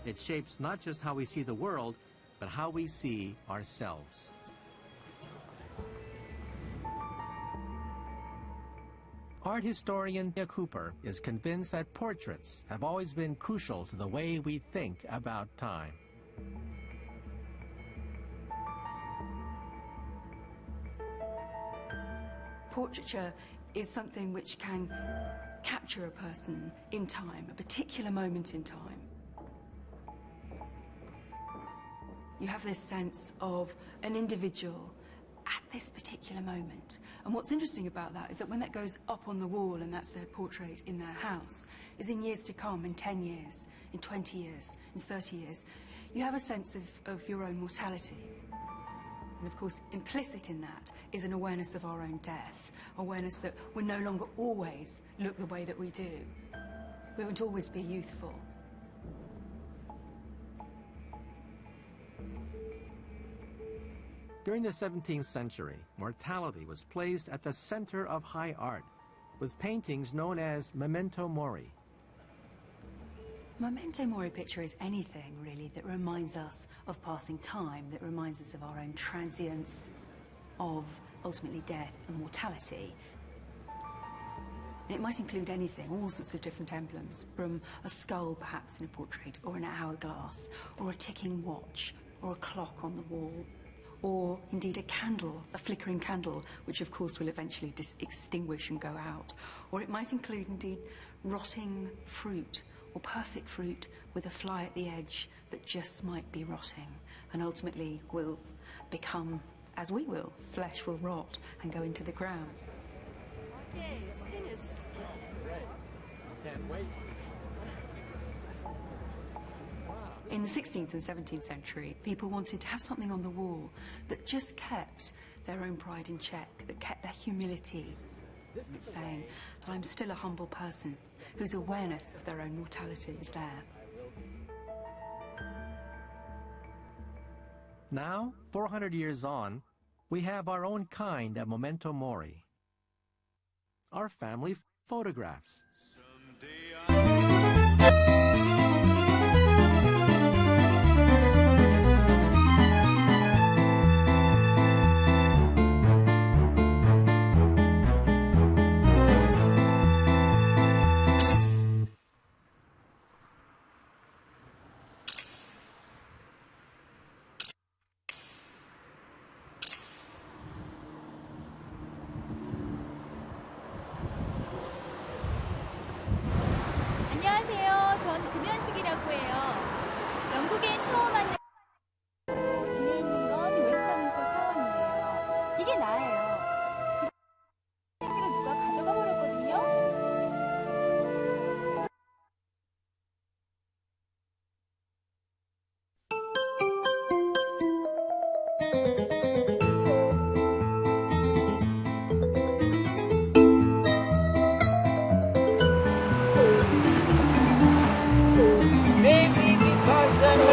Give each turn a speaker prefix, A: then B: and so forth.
A: It shapes not just how we see the world, but how we see ourselves. Art historian Nia Cooper is convinced that portraits have always been crucial to the way we think about time.
B: Portraiture is something which can capture a person in time, a particular moment in time. You have this sense of an individual at this particular moment. And what's interesting about that is that when that goes up on the wall and that's their portrait in their house, is in years to come, in 10 years, in 20 years, in 30 years, you have a sense of your own mortality. And of course, implicit in that is an awareness of our own death, awareness that we no longer always look the way that we do. We won't always be youthful.
A: During the 17th century, mortality was placed at the center of high art, with paintings known as memento mori.
B: Memento mori picture is anything, really, that reminds us of passing time, that reminds us of our own transience, of ultimately death and mortality. And it might include anything, all sorts of different emblems, from a skull, perhaps, in a portrait, or an hourglass, or a ticking watch, or a clock on the wall, or indeed a candle, a flickering candle, which of course will eventually extinguish and go out. Or it might include indeed rotting fruit, or perfect fruit with a fly at the edge that just might be rotting and ultimately will become, as we will, flesh will rot and go into the ground.
C: Okay, it's finished.
A: Great. I can't wait.
B: In the 16th and 17th century, people wanted to have something on the wall that just kept their own pride in check, that kept their humility. It's saying that I'm still a humble person whose awareness of their own mortality is there.
A: Now, 400 years on, we have our own kind of memento mori. Our family photographs.
C: 안녕하세요. 전 금연숙이라고 해요. 영국엔 처음 왔는데 뒤에 있는 건 웨스트민스터 사원이에요. 이게 나예요. 생기를 누가 가져가 버렸거든요.
D: Maybe because